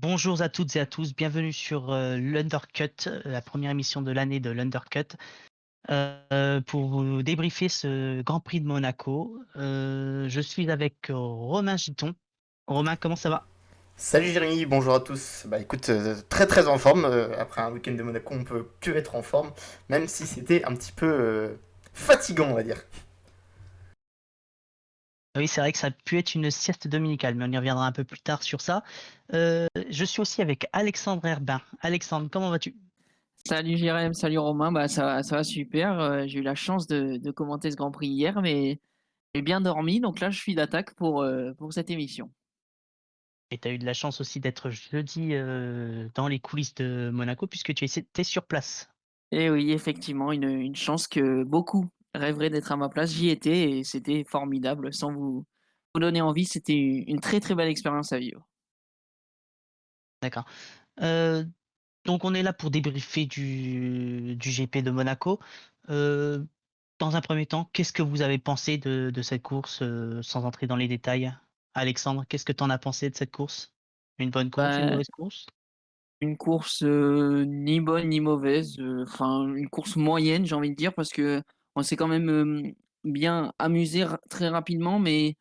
Bonjour à toutes et à tous, bienvenue sur l'Undercut, la première émission de l'année de l'Undercut, pour vous débriefer ce Grand Prix de Monaco. Je suis avec Romain Giton. Romain, comment ça va? Salut Jérémy, bonjour à tous. Bah écoute, très très en forme. Après un week-end de Monaco, on peut que être en forme, même si c'était un petit peu fatigant, on va dire. Oui, c'est vrai que ça a pu être une sieste dominicale, mais on y reviendra un peu plus tard sur ça. Je suis aussi avec Alexandre Herbin. Alexandre, comment vas-tu? Salut Jérém, salut Romain, bah ça va super. J'ai eu la chance de commenter ce Grand Prix hier, mais j'ai bien dormi, donc là je suis d'attaque pour cette émission. Et tu as eu de la chance aussi d'être jeudi dans les coulisses de Monaco, puisque tu étais sur place. Et oui, effectivement, une chance que beaucoup rêveraient d'être à ma place. J'y étais et c'était formidable. Sans vous donner envie, c'était une très très belle expérience à vivre. D'accord. Euh, Donc on est là pour débriefer du GP de Monaco. Heu, Dans un premier temps, qu'est-ce que vous avez pensé de cette course, sans entrer dans les détails? Alexandre, qu'est-ce que tu en as pensé de cette course? Une bonne course, une Bah, mauvaise course? une course ni bonne ni mauvaise, enfin une course moyenne, j'ai envie de dire, parce que on s'est quand même bien amusé très rapidement, mais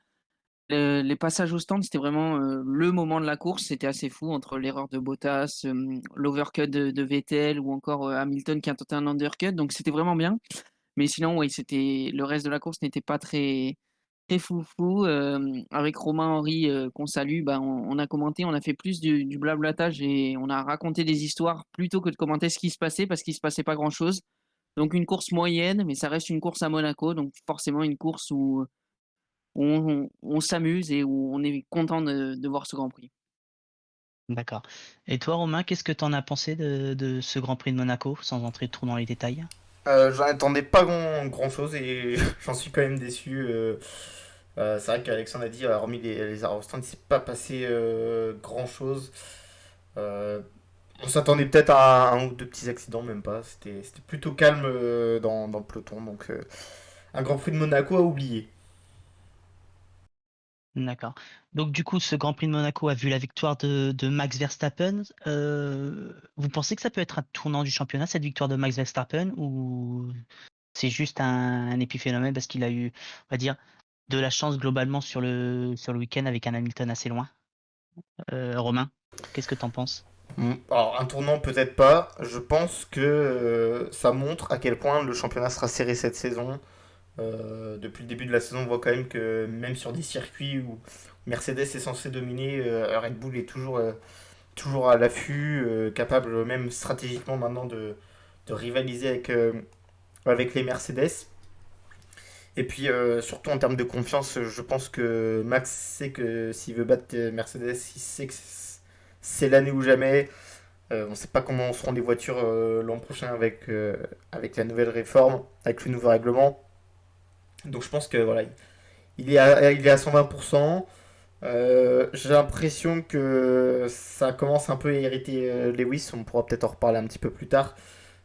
les passages au stand, c'était vraiment, le moment de la course. C'était assez fou entre l'erreur de Bottas, l'overcut de Vettel ou encore, Hamilton qui a tenté un undercut, donc c'était vraiment bien. Mais sinon, oui, c'était le reste de la course n'était pas très très foufou. Avec Romain Henry, qu'on salue, bah, on a commenté, on a fait plus du blablatage et on a raconté des histoires plutôt que de commenter ce qui se passait parce qu'il se passait pas grand-chose. Donc une course moyenne, mais ça reste une course à Monaco, donc forcément une course où on s'amuse et où on est content de voir ce Grand Prix. D'accord. Et toi Romain, qu'est-ce que tu en as pensé de ce Grand Prix de Monaco, sans entrer trop dans les détails? J'en attendais pas grand-chose et j'en suis quand même déçu. C'est vrai qu'Alexandre a dit, hormis les arrêts au stand, il s'est pas passé grand-chose. Euh, on s'attendait peut-être à un ou deux petits accidents, même pas. C'était plutôt calme dans le peloton, donc un Grand Prix de Monaco à oublier. D'accord. Donc du coup, ce Grand Prix de Monaco a vu la victoire de Max Verstappen. Vous pensez que ça peut être un tournant du championnat, cette victoire de Max Verstappen, ou c'est juste un épiphénomène parce qu'il a eu, on va dire, de la chance globalement sur le week-end avec un Hamilton assez loin? Romain, qu'est-ce que t'en penses? Alors, un tournant, peut-être pas. Je pense que ça montre à quel point le championnat sera serré cette saison. Depuis le début de la saison, on voit quand même que même sur des circuits où Mercedes est censé dominer, Red Bull est toujours à l'affût, capable même stratégiquement maintenant de rivaliser avec les Mercedes. Et puis surtout en termes de confiance, je pense que Max sait que s'il veut battre Mercedes, il sait que c'est l'année ou jamais. On ne sait pas comment seront les voitures l'an prochain avec la nouvelle réforme, avec le nouveau règlement. Donc je pense que voilà, il est à 120%. J'ai l'impression que ça commence un peu à irriter Lewis. On pourra peut-être en reparler un petit peu plus tard.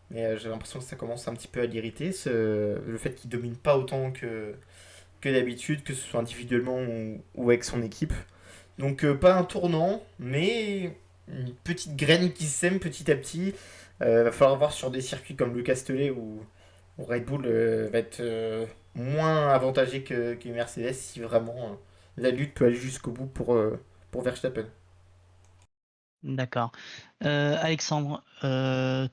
Mais j'ai l'impression que ça commence un petit peu à l'irriter. Le fait qu'il domine pas autant que d'habitude, que ce soit individuellement ou avec son équipe. Donc pas un tournant, mais une petite graine qui sème petit à petit. Va falloir voir sur des circuits comme le Castellet où Red Bull va être moins avantagé que Mercedes si vraiment la lutte peut aller jusqu'au bout pour Verstappen. D'accord. Alexandre,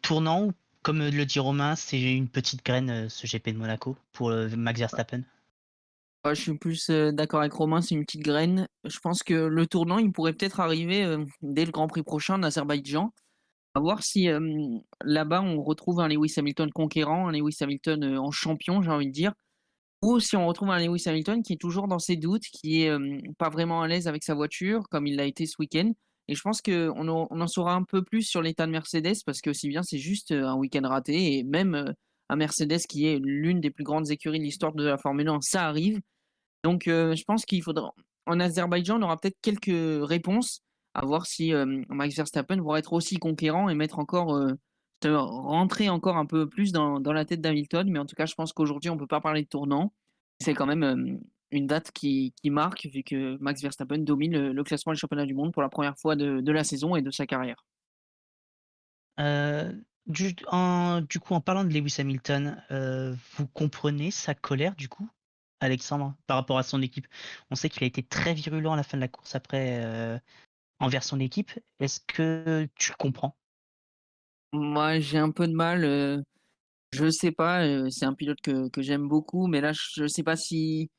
tournant ou comme le dit Romain, c'est une petite graine, ce GP de Monaco pour Max Verstappen? Ouais, je suis plus, d'accord avec Romain, c'est une petite graine. Je pense que le tournant, il pourrait peut-être arriver, dès le Grand Prix prochain en Azerbaïdjan. À voir si, là-bas, on retrouve un Lewis Hamilton conquérant, un Lewis Hamilton, en champion, j'ai envie de dire. Ou si on retrouve un Lewis Hamilton qui est toujours dans ses doutes, qui est, pas vraiment à l'aise avec sa voiture, comme il l'a été ce week-end. Et je pense qu'on en saura un peu plus sur l'état de Mercedes, parce que aussi bien c'est juste, un week-end raté et même, à Mercedes qui est l'une des plus grandes écuries de l'histoire de la Formule 1, ça arrive. Donc, je pense qu'il faudra en Azerbaïdjan, on aura peut-être quelques réponses, à voir si, Max Verstappen pourra être aussi conquérant et mettre encore, se rentrer encore un peu plus dans la tête d'Hamilton. Mais en tout cas, je pense qu'aujourd'hui, on ne peut pas parler de tournant. C'est quand même, une date qui marque, vu que Max Verstappen domine le classement du championnat du monde pour la première fois de la saison et de sa carrière. Du coup, en parlant de Lewis Hamilton, vous comprenez sa colère, du coup, Alexandre, par rapport à son équipe? On sait qu'il a été très virulent à la fin de la course après, envers son équipe. Est-ce que tu le comprends? Moi, j'ai un peu de mal, je sais pas, c'est un pilote que j'aime beaucoup, mais là, je sais pas si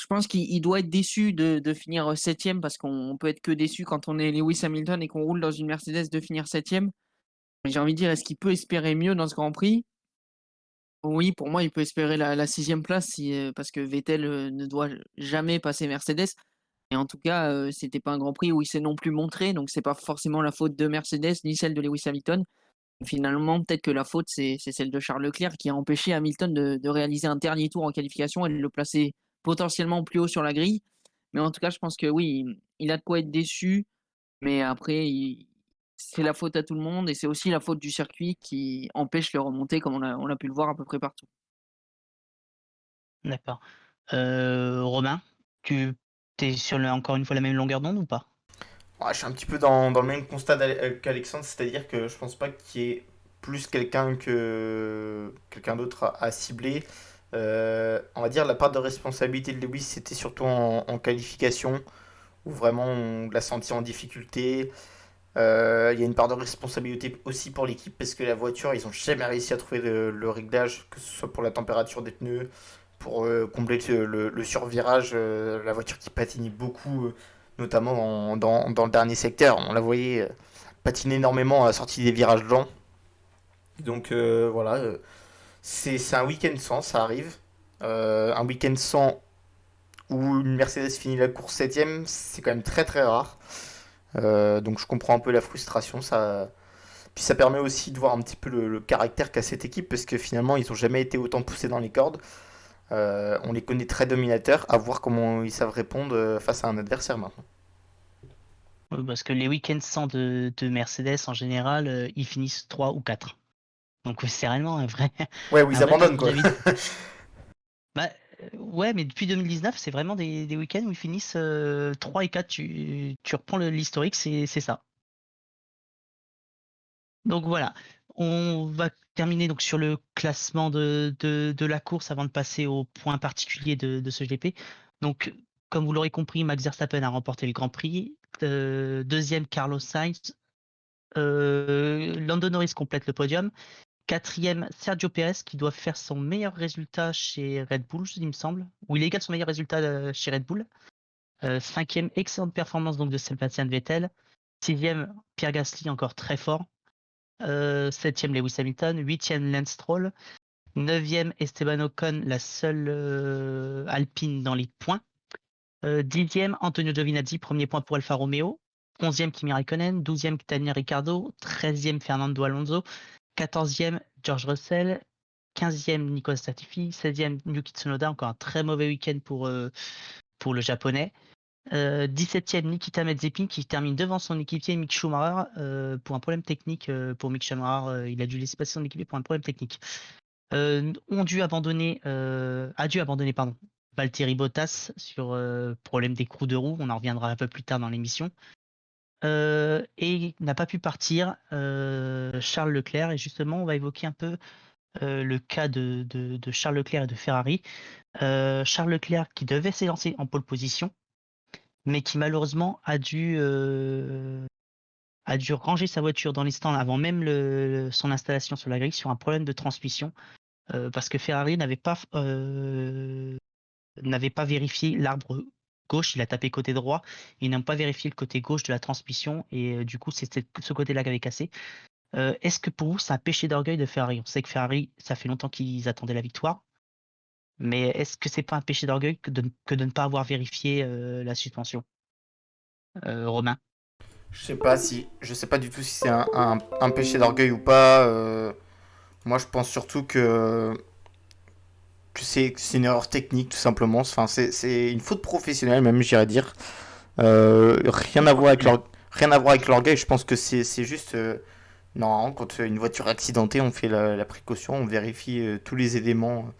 je pense qu'il doit être déçu de finir 7e parce qu'on peut être que déçu quand on est Lewis Hamilton et qu'on roule dans une Mercedes de finir 7e. Mais j'ai envie de dire, est-ce qu'il peut espérer mieux dans ce Grand Prix? Oui, pour moi, il peut espérer la 6e place si, parce que Vettel, ne doit jamais passer Mercedes et en tout cas, c'était pas un Grand Prix où il s'est non plus montré, donc c'est pas forcément la faute de Mercedes ni celle de Lewis Hamilton. Finalement, peut-être que la faute, c'est celle de Charles Leclerc qui a empêché Hamilton de réaliser un dernier tour en qualification et de le placer potentiellement plus haut sur la grille. Mais en tout cas, je pense que oui, il a de quoi être déçu, mais après, c'est la faute à tout le monde et c'est aussi la faute du circuit qui empêche les remontées comme on a pu le voir à peu près partout. D'accord. Romain, tu es sur encore une fois la même longueur d'onde ou pas? Ouais, je suis un petit peu dans le même constat qu'Alexandre, c'est-à-dire que je pense pas qu'il y ait plus quelqu'un d'autre à cibler. On va dire la part de responsabilité de Lewis, c'était surtout en qualification, où vraiment on l'a senti en difficulté. Il y a une part de responsabilité aussi pour l'équipe, parce que la voiture, ils ont jamais réussi à trouver le réglage, que ce soit pour la température des pneus, pour combler le survirage, la voiture qui patinait beaucoup, notamment dans le dernier secteur. On la voyait patiner énormément à la sortie des virages lents. Donc voilà, c'est un week-end sans, ça arrive. Un week-end sans où une Mercedes finit la course 7ème, c'est quand même très très rare. Donc je comprends un peu la frustration. Puis ça permet aussi de voir un petit peu le caractère qu'a cette équipe, parce que finalement ils n'ont jamais été autant poussés dans les cordes. On les connaît très dominateurs, à voir comment ils savent répondre face à un adversaire maintenant. Parce que les week-ends sans de Mercedes, en général, ils finissent 3 ou 4. Donc c'est réellement un vrai, Ouais, où un ils vrai abandonnent parcours quoi. de vie. Bah, ouais, mais depuis 2019, c'est vraiment des week-ends où ils finissent 3 et 4. Tu reprends l'historique, c'est ça. Donc voilà, on va terminer donc sur le classement de la course avant de passer au point particulier de ce GP. Donc, comme vous l'aurez compris, Max Verstappen a remporté le Grand Prix. Deuxième, Carlos Sainz. Lando Norris complète le podium. Quatrième, Sergio Perez qui doit faire son meilleur résultat chez Red Bull, il me semble. Ou il égale son meilleur résultat chez Red Bull. Cinquième, excellente performance donc de Sebastian Vettel. Sixième, Pierre Gasly encore très fort. Septième, Lewis Hamilton. Huitième, Lance Stroll. Neuvième, Esteban Ocon, la seule Alpine dans les points. Dixième, Antonio Giovinazzi, premier point pour Alfa Romeo. Onzième, Kimi Raikkonen. Douzième, Daniel Ricciardo. Treizième, Fernando Alonso. Quatorzième, George Russell. Quinzième, Nicolas Latifi. Seizième, Yuki Tsunoda. Encore un très mauvais week-end pour le japonais. 17e, Nikita Mazepin qui termine devant son équipier Mick Schumacher pour un problème technique. Pour Mick Schumacher, il a dû laisser passer son équipier pour un problème technique. A dû abandonner pardon, Valtteri Bottas sur problème d'écrou de roue. On en reviendra un peu plus tard dans l'émission. Et n'a pas pu partir Charles Leclerc. Et justement, on va évoquer un peu le cas de Charles Leclerc et de Ferrari. Charles Leclerc qui devait s'élancer en pole position, mais qui malheureusement a dû ranger sa voiture dans les stands avant même son installation sur la grille sur un problème de transmission, parce que Ferrari n'avait pas vérifié l'arbre gauche, il a tapé côté droit, ils n'ont pas vérifié le côté gauche de la transmission et du coup c'est ce côté-là qui avait cassé. Est-ce que pour vous c'est un péché d'orgueil de Ferrari? On sait que Ferrari, ça fait longtemps qu'ils attendaient la victoire, mais est-ce que c'est pas un péché d'orgueil que de ne pas avoir vérifié la suspension? Romain? Je sais pas du tout si c'est un péché d'orgueil ou pas. Moi, je pense surtout que c'est une erreur technique, tout simplement. Enfin, c'est une faute professionnelle, même, j'irais dire. Rien à voir avec Professionnel. rien à voir avec l'orgueil. Je pense que c'est juste. Non, quand une voiture est accidentée, on fait la précaution, on vérifie tous les éléments,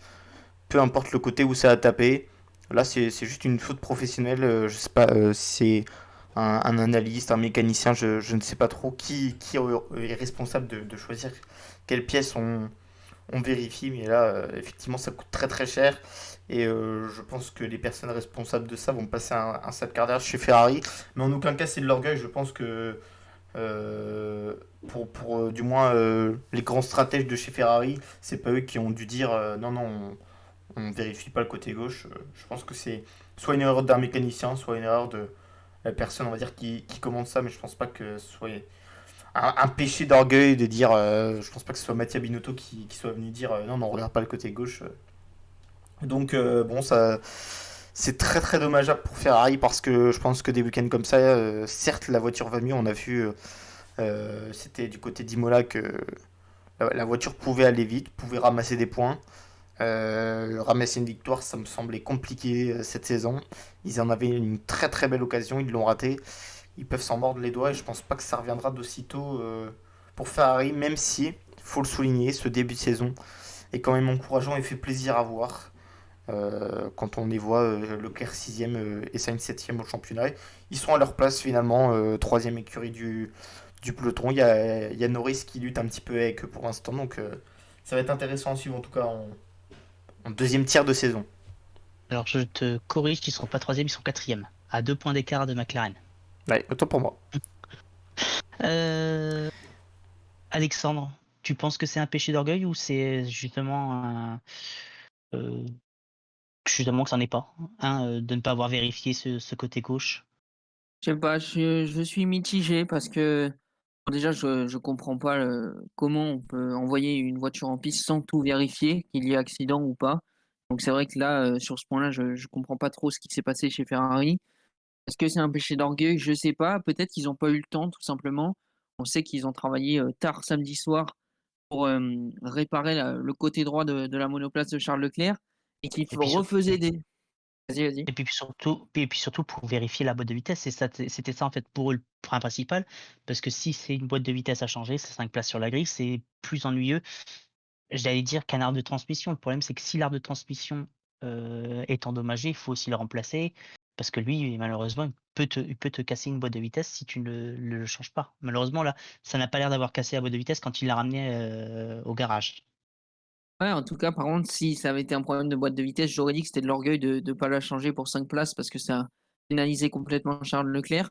peu importe le côté où ça a tapé. Là, c'est juste une faute professionnelle. Je sais pas si c'est un analyste, un mécanicien, je ne sais pas trop qui est responsable de choisir quelles pièces on vérifie. Mais là, effectivement, ça coûte très très cher. Et je pense que les personnes responsables de ça vont passer un sale quart d'heure chez Ferrari. Mais en aucun cas, c'est de l'orgueil. Je pense que euh, du moins les grands stratèges de chez Ferrari, c'est pas eux qui ont dû dire non, non, on vérifie pas le côté gauche. Je pense que c'est soit une erreur d'un mécanicien, soit une erreur de la personne, on va dire, qui commande ça, mais je pense pas que ce soit un péché d'orgueil de dire. Je pense pas que ce soit Mattia Binotto qui soit venu dire non, non, on regarde pas le côté gauche. Donc, bon, ça. C'est très très dommageable pour Ferrari parce que je pense que des week-ends comme ça, certes la voiture va mieux, on a vu, c'était du côté d'Imola que la voiture pouvait aller vite, pouvait ramasser des points. Ramasser une victoire, ça me semblait compliqué cette saison. Ils en avaient une très très belle occasion, ils l'ont raté. Ils peuvent s'en mordre les doigts et je pense pas que ça reviendra d'aussitôt pour Ferrari, même si, faut le souligner, ce début de saison est quand même encourageant et fait plaisir à voir. Quand on les voit, Leclerc 6ème et Sainz 7ème au championnat, ils sont à leur place finalement, 3ème écurie du peloton. Il y a Norris qui lutte un petit peu avec eux pour l'instant, donc ça va être intéressant à suivre en tout cas en deuxième tiers de saison. Alors je te corrige, ils seront pas troisième, ils sont quatrième, à 2 points d'écart de McLaren. Ouais, autant pour moi. Euh, Alexandre, tu penses que c'est un péché d'orgueil ou c'est euh, justement que ça n'est pas, hein, de ne pas avoir vérifié ce côté gauche? Je sais pas, je suis mitigé parce que bon, déjà je comprends pas comment on peut envoyer une voiture en piste sans tout vérifier, qu'il y ait accident ou pas. Donc c'est vrai que là, sur ce point-là, je comprends pas trop ce qui s'est passé chez Ferrari. Est-ce que c'est un péché d'orgueil? Je sais pas. Peut-être qu'ils ont pas eu le temps, tout simplement. On sait qu'ils ont travaillé tard samedi soir pour réparer le côté droit de la monoplace de Charles Leclerc et qu'ils Et puis, refaisaient des. Vas-y, vas-y. et puis surtout pour vérifier la boîte de vitesse, c'était ça en fait pour eux le point principal, parce que si c'est une boîte de vitesse à changer, c'est 5 places sur la grille, c'est plus ennuyeux. J'allais dire qu'un arbre de transmission. Le problème, c'est que si l'arbre de transmission est endommagé, il faut aussi le remplacer, parce que lui, malheureusement, il peut te casser une boîte de vitesse si tu ne le changes pas. Malheureusement, là, ça n'a pas l'air d'avoir cassé la boîte de vitesse quand il l'a ramené au garage. Ouais, en tout cas, par contre, si ça avait été un problème de boîte de vitesse, j'aurais dit que c'était de l'orgueil de pas la changer pour 5 places parce que ça pénalisait complètement Charles Leclerc.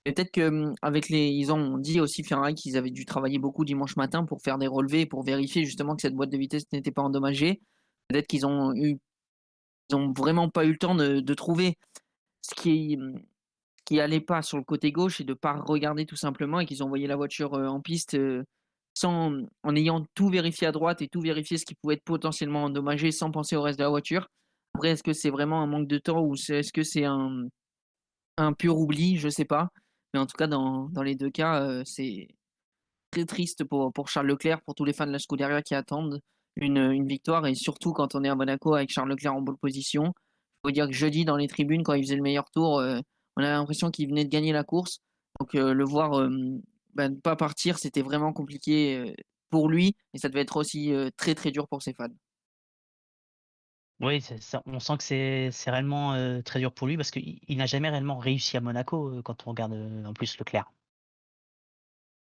Et peut-être que, avec les ils ont dit aussi Ferrari qu'ils avaient dû travailler beaucoup dimanche matin pour faire des relevés, pour vérifier justement que cette boîte de vitesse n'était pas endommagée. Peut-être ils ont vraiment pas eu le temps de trouver ce qui allait pas sur le côté gauche et de pas regarder tout simplement et qu'ils ont envoyé la voiture, en piste, sans en ayant tout vérifié à droite et tout vérifié ce qui pouvait être potentiellement endommagé sans penser au reste de la voiture. Après, est-ce que c'est vraiment un manque de temps ou est-ce que c'est un pur oubli? Je sais pas. Mais en tout cas, dans les 2 cas, c'est très triste pour Charles Leclerc, pour tous les fans de la Scuderia qui attendent une victoire et surtout quand on est à Monaco avec Charles Leclerc en pole position. Faut dire que jeudi dans les tribunes quand il faisait le meilleur tour, on avait l'impression qu'il venait de gagner la course. Donc, le voir, bah, ne pas partir, c'était vraiment compliqué, pour lui et ça devait être aussi, très, très dur pour ses fans. Oui, c'est ça. On sent que c'est réellement très dur pour lui parce qu'il n'a jamais réellement réussi à Monaco quand on regarde en plus Leclerc.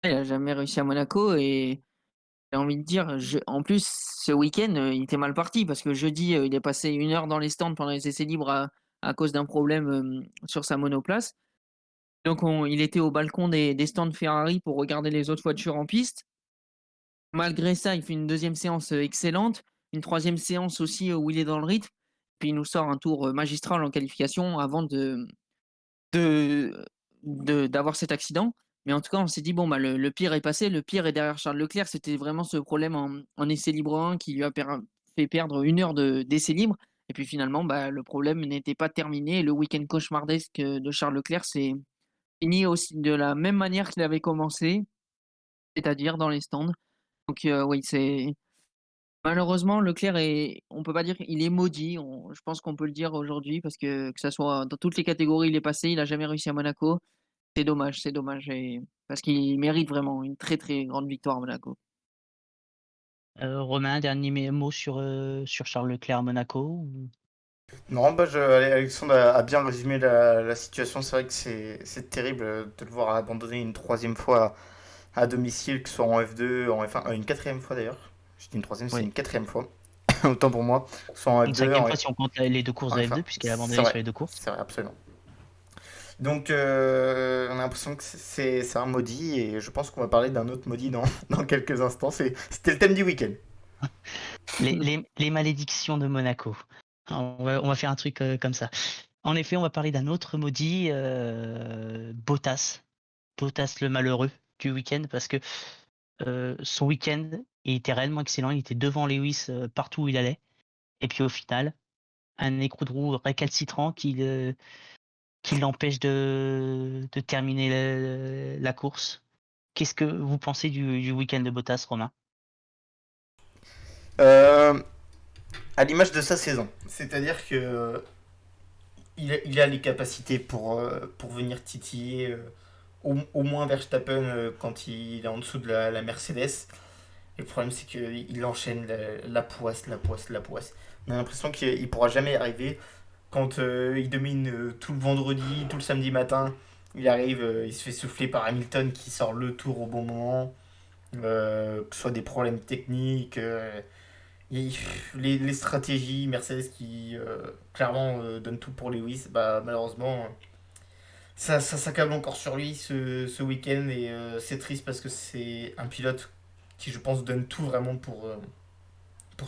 Il a jamais réussi à Monaco et j'ai envie de dire, en plus, ce week-end, il était mal parti parce que jeudi, il est passé 1 heure dans les stands pendant les essais libres à cause d'un problème, sur sa monoplace. Donc il était au balcon des stands Ferrari pour regarder les autres voitures en piste. Malgré ça, il fait une deuxième séance, excellente, une troisième séance aussi, où il est dans le rythme. Puis il nous sort un tour, magistral en qualification avant de d'avoir cet accident. Mais en tout cas, on s'est dit: «Bon, bah, le pire est passé, le pire est derrière Charles Leclerc». C'était vraiment ce problème en essai libre 1 qui lui a fait perdre 1 heure d'essai libre et puis finalement, bah, le problème n'était pas terminé. Le week-end cauchemardesque, de Charles Leclerc s'est fini aussi de la même manière qu'il avait commencé, c'est-à-dire dans les stands. Donc oui, c'est malheureusement Leclerc est on peut pas dire il est maudit, je pense qu'on peut le dire aujourd'hui parce que ça soit dans toutes les catégories, il est passé, il a jamais réussi à Monaco. C'est dommage et parce qu'il mérite vraiment une très, très grande victoire à Monaco. Romain, dernier mot sur Charles Leclerc à Monaco? Non, Alexandre a bien résumé la situation. C'est vrai que c'est terrible de le voir abandonner une troisième fois à domicile, que ce soit en F2, en F1, une quatrième fois d'ailleurs. Je dis une troisième, c'est Oui. une quatrième fois. Autant pour moi. Soit en Une F2, cinquième fois si on compte les deux courses en de F1. F2, puisqu'elle a C'est abandonné vrai, sur les deux courses. c'est vrai, absolument. Donc, on a l'impression que c'est un maudit, et je pense qu'on va parler d'un autre maudit dans quelques instants. C'était le thème du week-end. Les malédictions de Monaco. On va faire un truc comme ça. En effet, on va parler d'un autre maudit, Bottas. Bottas le malheureux du week-end, parce que son week-end il était réellement excellent. Il était devant Lewis partout où il allait. Et puis au final, un écrou de roue récalcitrant qui l'empêche de terminer la course. Qu'est-ce que vous pensez du week-end de Bottas, Romain? Euh, à l'image de sa saison. C'est-à-dire que il a les capacités pour venir titiller au moins Verstappen quand il est en dessous de la Mercedes. Et le problème, c'est qu'il enchaîne la poisse, la poisse, la poisse. On a l'impression qu'il ne pourra jamais y arriver. Quand il domine tout le vendredi, tout le samedi matin, il arrive, il se fait souffler par Hamilton qui sort le tour au bon moment. Que ce soit des problèmes techniques, les stratégies, Mercedes qui clairement donne tout pour Lewis, bah, malheureusement, ça s'accable encore sur lui ce week-end, et c'est triste parce que c'est un pilote qui, je pense, donne tout vraiment pour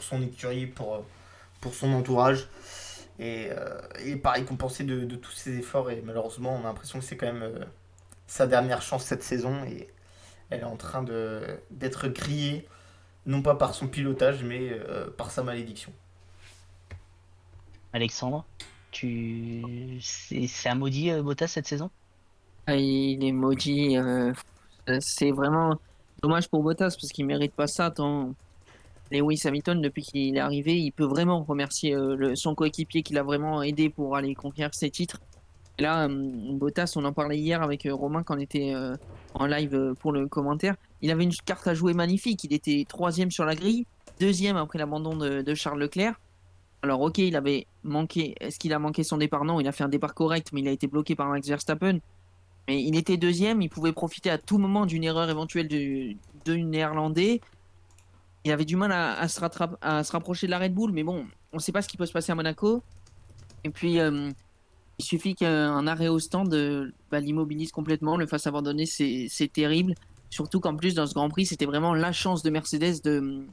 son écurie, pour son entourage. Et il est pas récompensé de tous ses efforts, et malheureusement, on a l'impression que c'est quand même sa dernière chance cette saison, et elle est en train d'être grillée, non pas par son pilotage, mais par sa malédiction. Alexandre, c'est un maudit Bottas cette saison? Ah, il est maudit. C'est vraiment dommage pour Bottas parce qu'il mérite pas ça. Tant Lewis Hamilton, depuis qu'il est arrivé, il peut vraiment remercier son coéquipier qui l'a vraiment aidé pour aller conquérir ses titres. Et là, Bottas, on en parlait hier avec Romain quand on était en live pour le commentaire. Il avait une carte à jouer magnifique. Il était troisième sur la grille, deuxième après l'abandon de Charles Leclerc. Alors, ok, il avait manqué. Est-ce qu'il a manqué son départ? Non, il a fait un départ correct, mais il a été bloqué par Max Verstappen. Mais il était deuxième, il pouvait profiter à tout moment d'une erreur éventuelle de Néerlandais. Il avait du mal à se rapprocher de la Red Bull, mais bon, on ne sait pas ce qui peut se passer à Monaco. Et puis, il suffit qu'un arrêt au stand l'immobilise complètement, le fasse abandonner, c'est terrible. Surtout qu'en plus, dans ce Grand Prix, c'était vraiment la chance de Mercedes de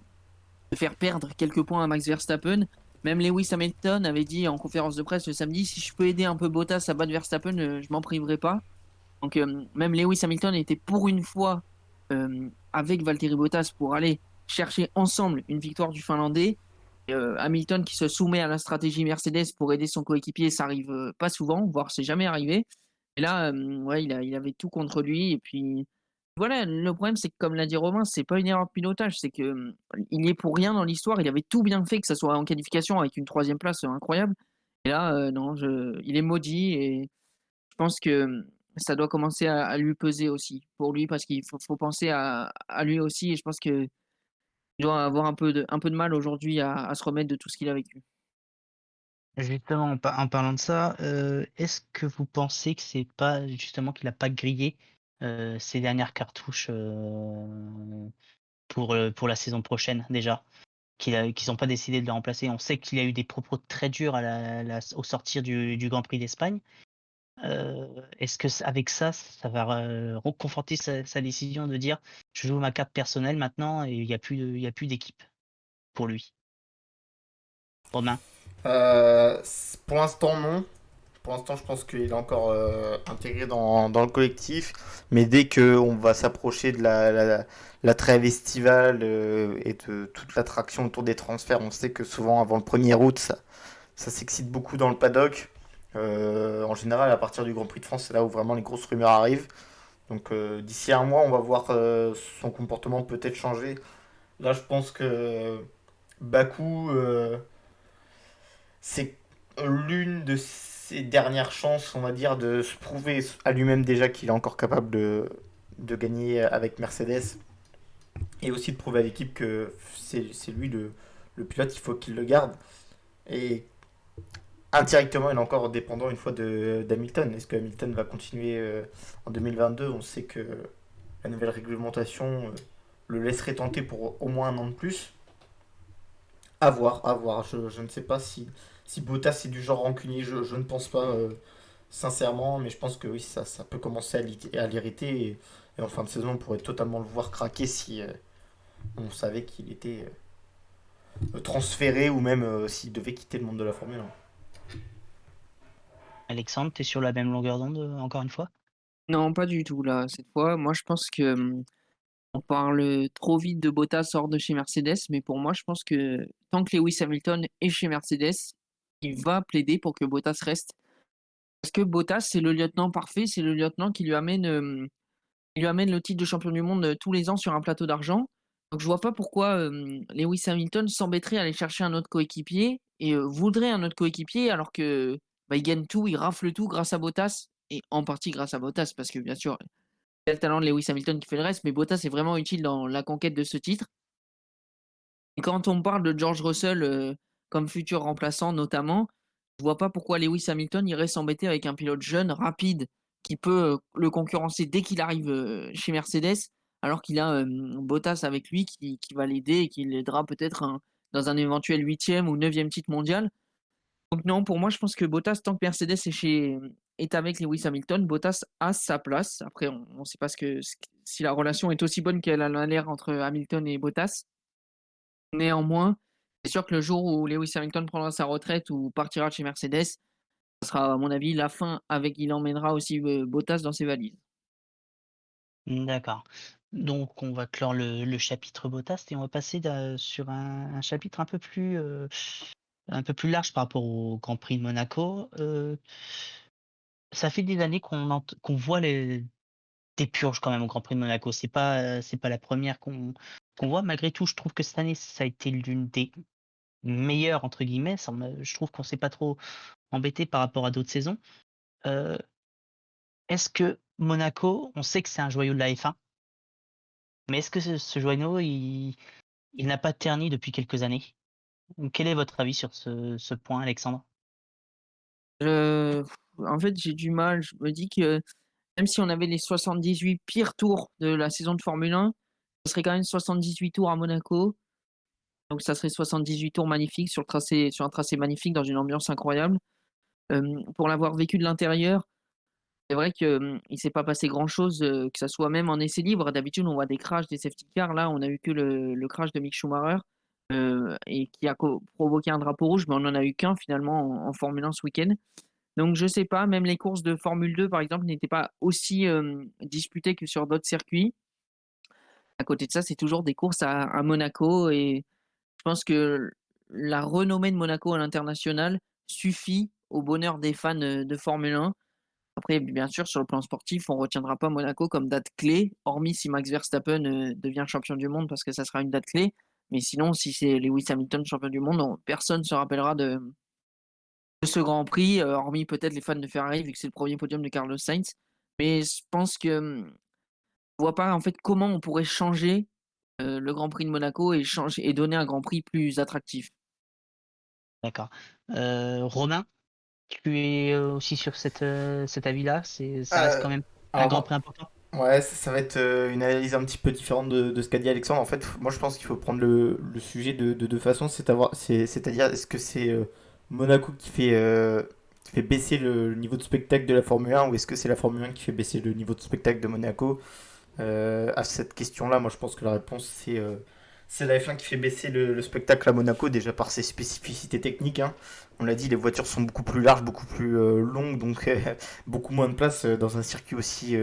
faire perdre quelques points à Max Verstappen. Même Lewis Hamilton avait dit en conférence de presse le samedi, si je peux aider un peu Bottas à battre Verstappen, je m'en priverai pas. Donc même Lewis Hamilton était pour une fois avec Valtteri Bottas pour aller chercher ensemble une victoire du Finlandais. Hamilton qui se soumet à la stratégie Mercedes pour aider son coéquipier, ça arrive pas souvent, voire c'est jamais arrivé. Et là, ouais, il avait tout contre lui. Et puis voilà, le problème c'est que comme l'a dit Romain, c'est pas une erreur de pilotage, c'est que il est pour rien dans l'histoire. Il avait tout bien fait, que ça soit en qualification avec une troisième place incroyable. Et là, non, il est maudit et je pense que ça doit commencer à lui peser aussi pour lui parce qu'il faut penser à lui aussi et je pense qu'il doit avoir un peu de mal aujourd'hui à se remettre de tout ce qu'il a vécu. Justement, en parlant de ça, est-ce que vous pensez que c'est pas justement qu'il a pas grillé ses dernières cartouches pour la saison prochaine déjà? Qu'ils n'ont pas décidé de le remplacer? On sait qu'il y a eu des propos très durs au sortir du Grand Prix d'Espagne. Est-ce que avec ça, ça va reconforter sa décision de dire je joue ma carte personnelle maintenant et il y a plus d'équipe pour lui? Romain? Pour l'instant, non. Pour l'instant, je pense qu'il est encore intégré dans le collectif. Mais dès qu'on va s'approcher de la trêve estivale et de toute l'attraction autour des transferts, on sait que souvent, avant le 1er août, ça s'excite beaucoup dans le paddock. En général, à partir du Grand Prix de France, c'est là où vraiment les grosses rumeurs arrivent. Donc d'ici un mois, on va voir son comportement peut-être changer. Là, je pense que Bakou, c'est l'une de ses dernières chances, on va dire, de se prouver à lui-même déjà qu'il est encore capable de gagner avec Mercedes, et aussi de prouver à l'équipe que c'est lui le pilote, il faut qu'il le garde. Et indirectement, il est encore dépendant une fois d'Hamilton. Est-ce que Hamilton va continuer en 2022? On sait que la nouvelle réglementation le laisserait tenter pour au moins un an de plus. À voir, à voir. Je ne sais pas si Bottas est du genre rancunier, je ne pense pas sincèrement, mais je pense que oui, ça peut commencer à l'irriter et en fin de saison, on pourrait totalement le voir craquer si on savait qu'il était transféré ou même s'il devait quitter le monde de la Formule 1. Alexandre, tu es sur la même longueur d'onde, encore une fois? Non, pas du tout là, cette fois. Moi, je pense que on parle trop vite de Bottas hors de chez Mercedes, mais pour moi, je pense que tant que Lewis Hamilton est chez Mercedes, il va plaider pour que Bottas reste. Parce que Bottas, c'est le lieutenant parfait, c'est le lieutenant qui lui amène le titre de champion du monde tous les ans sur un plateau d'argent. Donc je vois pas pourquoi Lewis Hamilton s'embêterait à aller chercher un autre coéquipier et voudrait un autre coéquipier alors que bah, il gagne tout, il rafle tout grâce à Bottas et en partie grâce à Bottas parce que bien sûr, il y a le talent de Lewis Hamilton qui fait le reste, mais Bottas est vraiment utile dans la conquête de ce titre. Et quand on parle de George Russell comme futur remplaçant notamment, je vois pas pourquoi Lewis Hamilton irait s'embêter avec un pilote jeune, rapide, qui peut le concurrencer dès qu'il arrive chez Mercedes, alors qu'il a Bottas avec lui qui va l'aider et qui l'aidera peut-être dans un éventuel 8e ou 9e titre mondial. Donc non, pour moi, je pense que Bottas, tant que Mercedes est avec Lewis Hamilton, Bottas a sa place. Après, on ne sait pas si la relation est aussi bonne qu'elle a l'air entre Hamilton et Bottas. Néanmoins, c'est sûr que le jour où Lewis Hamilton prendra sa retraite ou partira de chez Mercedes, ce sera à mon avis la fin avec il emmènera aussi, Bottas dans ses valises. D'accord. Donc on va clore le chapitre Bottas et on va passer sur un chapitre un peu plus large par rapport au Grand Prix de Monaco. Ça fait des années qu'on voit des purges quand même au Grand Prix de Monaco. C'est pas la première qu'on voit. Malgré tout, je trouve que cette année, ça a été l'une des «meilleures» entre guillemets. Je trouve qu'on s'est pas trop embêté par rapport à d'autres saisons. Heu, Est-ce que Monaco, on sait que c'est un joyau de la F1, mais est-ce que ce joyau, il n'a pas terni depuis quelques années? Quel est votre avis sur ce point, Alexandre? Heu, En fait, j'ai du mal, je me dis que même si on avait les 78 pires tours de la saison de Formule 1, ce serait quand même 78 tours à Monaco, donc ça serait 78 tours magnifiques sur un tracé magnifique dans une ambiance incroyable. Pour l'avoir vécu de l'intérieur, c'est vrai que, il s'est pas passé grand-chose, que ça soit même en essai libre. D'habitude, on voit des crashs, des safety cars. Là, on a eu que le crash de Mick Schumacher, et qui a provoqué un drapeau rouge, mais on en a eu qu'un finalement en Formule 1 ce week-end. Donc je sais pas, même les courses de Formule 2, par exemple, n'étaient pas aussi, disputées que sur d'autres circuits. À côté de ça, c'est toujours des courses à Monaco et je pense que la renommée de Monaco à l'international suffit au bonheur des fans, de Formule 1. Après, bien sûr, sur le plan sportif, on retiendra pas Monaco comme date clé, hormis si Max Verstappen, devient champion du monde parce que ça sera une date clé. Mais sinon, si c'est Lewis Hamilton champion du monde, personne ne se rappellera de ce Grand Prix, hormis peut-être les fans de Ferrari vu que c'est le premier podium de Carlos Sainz. Mais je pense que, je vois pas en fait comment on pourrait changer, le Grand Prix de Monaco et donner un Grand Prix plus attractif. D'accord. Romain, tu es, aussi sur cet avis-là? Ça reste Euh, quand même un alors Grand moi, Prix important? ouais, ça va être une analyse un petit peu différente de ce qu'a dit Alexandre. En fait, moi je pense qu'il faut prendre le sujet de deux façons. C'est-à-dire, est-ce que c'est Monaco qui fait baisser le niveau de spectacle de la Formule 1 ou est-ce que c'est la Formule 1 qui fait baisser le niveau de spectacle de Monaco? À cette question-là, moi je pense que la réponse c'est la F1 qui fait baisser le spectacle à Monaco, déjà par ses spécificités techniques, hein. On l'a dit, les voitures sont beaucoup plus larges, beaucoup plus longues, donc beaucoup moins de place dans un circuit aussi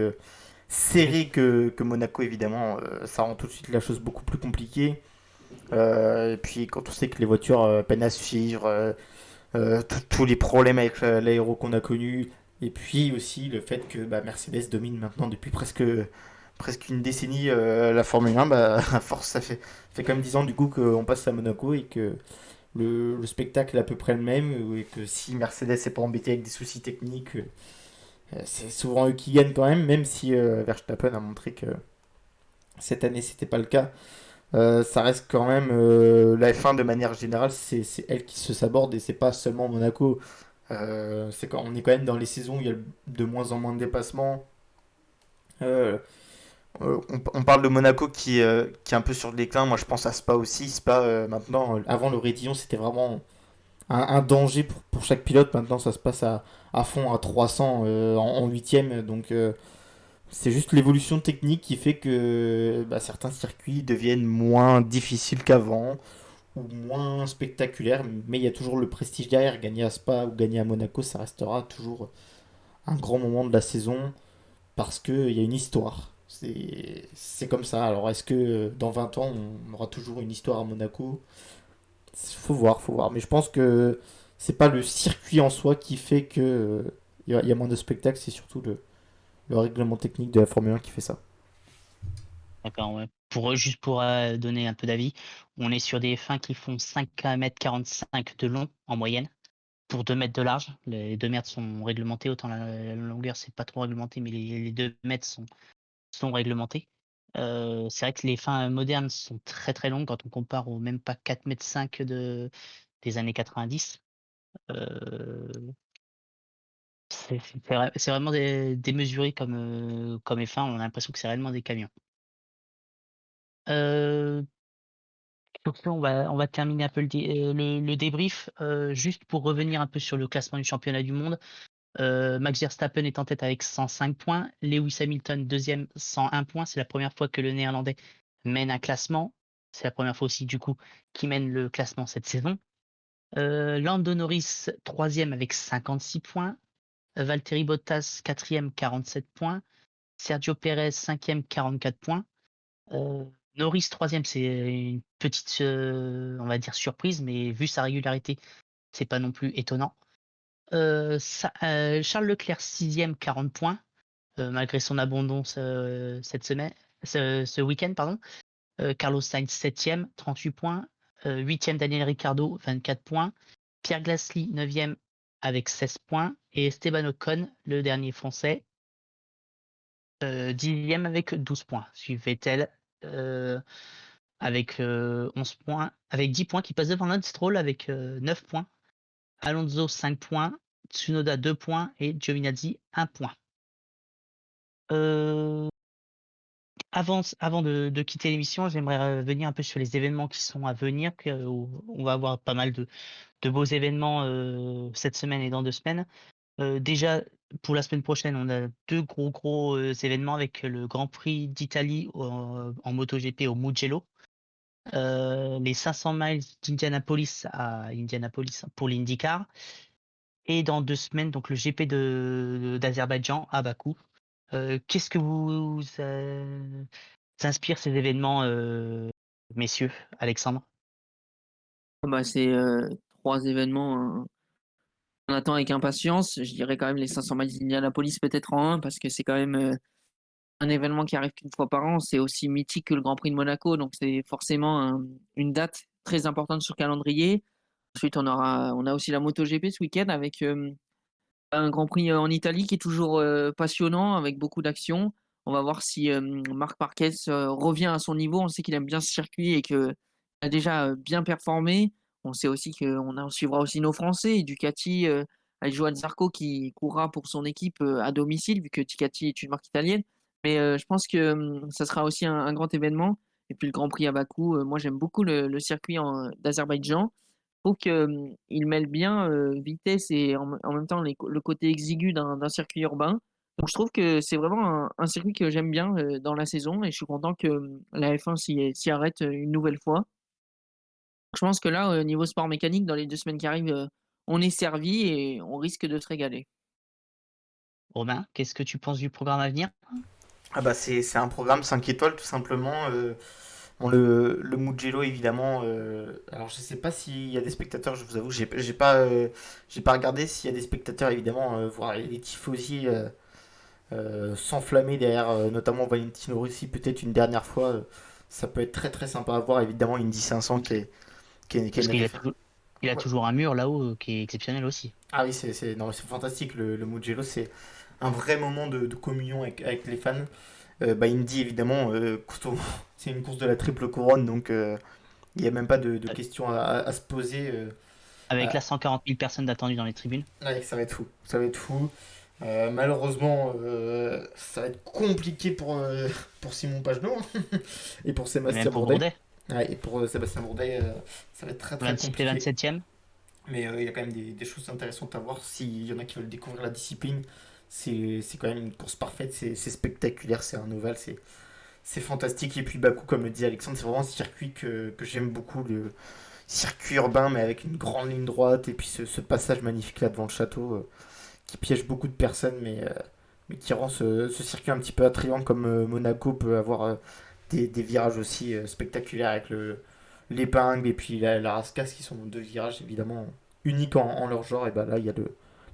serré que Monaco, évidemment. Ça rend tout de suite la chose beaucoup plus compliquée. Et puis quand on sait que les voitures peinent à suivre, tous les problèmes avec l'aéro qu'on a connu, et puis aussi le fait que bah, Mercedes domine maintenant depuis presque une décennie la Formule 1, bah, à force, fait quand même 10 ans du coup qu'on passe à Monaco et que le spectacle est à peu près le même et que si Mercedes n'est pas embêté avec des soucis techniques, c'est souvent eux qui gagnent quand même si Verstappen a montré que cette année c'était pas le cas. Ça reste quand même la F1 de manière générale, c'est elle qui se saborde et c'est pas seulement Monaco. C'est quand on est quand même dans les saisons où il y a de moins en moins de dépassements. Euh, on parle de Monaco qui est un peu sur le déclin. Moi, je pense à Spa aussi. Spa, maintenant, avant le Rédillon, c'était vraiment un danger pour chaque pilote. Maintenant, ça se passe à fond à 300 en huitième. Donc, c'est juste l'évolution technique qui fait que certains circuits deviennent moins difficiles qu'avant ou moins spectaculaires. Mais il y a toujours le prestige derrière. Gagner à Spa ou gagner à Monaco, ça restera toujours un grand moment de la saison parce qu'il y a une histoire. C'est comme ça. Alors, est-ce que dans 20 ans, on aura toujours une histoire à Monaco? Faut voir, faut voir. Mais je pense que c'est pas le circuit en soi qui fait que y a moins de spectacles, c'est surtout le règlement technique de la Formule 1 qui fait ça. D'accord, ouais. Juste pour donner un peu d'avis, on est sur des F1 qui font 5,45 m de long en moyenne pour 2 mètres de large. Les 2 mètres sont réglementés, autant la longueur c'est pas trop réglementé, mais les 2 mètres sont réglementés. C'est vrai que les F1 modernes sont très très longues quand on compare aux même pas 4,5 m des années 90. Euh, c'est vraiment démesuré comme F1, on a l'impression que c'est réellement des camions. Euh, Donc là, on va terminer un peu le débrief. Juste pour revenir un peu sur le classement du championnat du monde. Max Verstappen est en tête avec 105 points. Lewis Hamilton deuxième, 101 points. C'est la première fois que le Néerlandais mène un classement. C'est la première fois aussi du coup qu'il mène le classement cette saison. Lando Norris troisième avec 56 points. Valtteri Bottas quatrième, 47 points. Sergio Perez cinquième, 44 points. Heu, Norris troisième, c'est une petite, on va dire surprise, mais vu sa régularité, c'est pas non plus étonnant. Charles Leclerc sixième, 40 points, malgré son abandon cette semaine ce week-end, pardon. Carlos Sainz septième, 38 points. 8e Daniel Ricciardo, 24 points. Pierre Gasly neuvième avec 16 points et Esteban Ocon, le dernier français, 10e avec 12 points. Suivi Vettel, heu avec 11 points, avec 10 points qui passe devant Lance Stroll avec 9 points, Alonso 5 points, Tsunoda 2 points et Giovinazzi 1 point. Euh, avant de quitter l'émission, j'aimerais revenir un peu sur les événements qui sont à venir. Où on va avoir pas mal de beaux événements cette semaine et dans 2 semaines. Déjà, pour la semaine prochaine, on a deux gros événements avec le Grand Prix d'Italie en MotoGP au Mugello. Les 500 miles d'Indianapolis à Indianapolis pour l'IndyCar et dans 2 semaines, donc le GP d'Azerbaïdjan à Bakou. Qu'est-ce que vous inspire ces événements, messieurs? Alexandre? C'est 3 événements qu'on attend avec impatience. Je dirais quand même les 500 miles d'Indianapolis peut-être en un, parce que c'est quand même un événement qui arrive qu'une fois par an. C'est aussi mythique que le Grand Prix de Monaco, donc c'est forcément une date très importante sur le calendrier. Ensuite, on a aussi la MotoGP ce week-end avec un Grand Prix en Italie qui est toujours passionnant, avec beaucoup d'action. On va voir si Marc Marquez revient à son niveau. On sait qu'il aime bien ce circuit et qu'il a déjà bien performé. On sait aussi on suivra aussi nos Français, et Ducati, avec Johan Zarco qui courra pour son équipe à domicile, vu que Ducati est une marque italienne. Mais je pense que ça sera aussi un grand événement. Et puis le Grand Prix à Bakou, moi j'aime beaucoup le circuit d'Azerbaïdjan. Je trouve que, il mêle bien, vitesse et en même temps le côté exigu d'un circuit urbain. Donc je trouve que c'est vraiment un circuit que j'aime bien, dans la saison, et je suis content que, la F1 s'y arrête, une nouvelle fois. Je pense que là, niveau sport mécanique, dans les 2 semaines qui arrivent, on est servi et on risque de se régaler. Romain, qu'est-ce que tu penses du programme à venir? Ah bah c'est un programme 5 étoiles tout simplement. Bon, le Mugello évidemment. Alors je sais pas s'il y a des spectateurs, je vous avoue, j'ai pas regardé s'il y a des spectateurs évidemment, voir les tifosi s'enflammer derrière, notamment Valentino Rossi peut-être une dernière fois. Ça peut être très très sympa à voir évidemment Indy 500 qui est Parce une qu'il a référence. toujours il a Ouais. toujours un mur là-haut, qui est exceptionnel aussi. Ah oui, non, c'est fantastique le Mugello, c'est un vrai moment de communion avec les fans. Indy évidemment, c'est une course de la triple couronne donc il n'y a même pas de Heu, question à se poser. Avec Ah, là 140 000 personnes attendues dans les tribunes. ouais, ça va être fou. Ça va être fou. Malheureusement, ça va être compliqué pour Simon Pagenaud hein, et pour Et même Sébastien pour Bourdet. Bourdet. Ouais, et pour Sébastien Bourdet, ça va être très très 26 et compliqué. 27e. Mais il y a quand même des choses intéressantes à voir. S'il y en a qui veulent découvrir la discipline, c'est quand même une course parfaite. C'est spectaculaire, c'est un ovale, c'est fantastique. Et puis Bakou, comme le dit Alexandre, c'est vraiment un circuit que j'aime beaucoup. Le circuit urbain, mais avec une grande ligne droite. Et puis ce passage magnifique là devant le château qui piège beaucoup de personnes, mais qui rend ce circuit un petit peu attrayant, comme Monaco peut avoir des virages aussi spectaculaires avec l'épingle et puis la rascasse, qui sont deux virages évidemment uniques en leur genre. Et bah là, il y a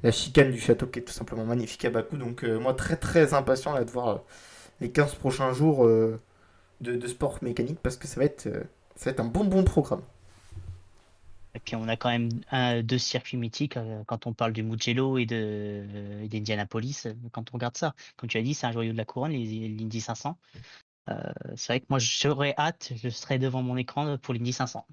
la chicane du château qui est tout simplement magnifique à Bakou. Donc, moi, très très impatient là, de voir les 15 prochains jours de sport mécanique parce que ça va être un bon programme. Et puis on a quand même deux circuits mythiques quand on parle du Mugello et d'Indianapolis. Quand on regarde ça, comme tu as dit, c'est un joyau de la couronne, l'Indy 500. C'est vrai que moi j'aurais hâte, je serai devant mon écran pour l'Indy 500.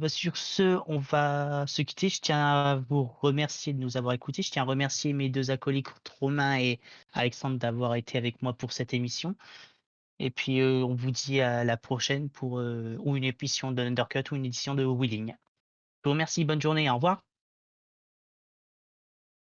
Sur ce, on va se quitter. Je tiens à vous remercier de nous avoir écoutés. Je tiens à remercier mes deux acolytes, Romain et Alexandre, d'avoir été avec moi pour cette émission. Et puis, on vous dit à la prochaine pour ou une émission de Undercut ou une édition de Wheeling. Je vous remercie, bonne journée, au revoir.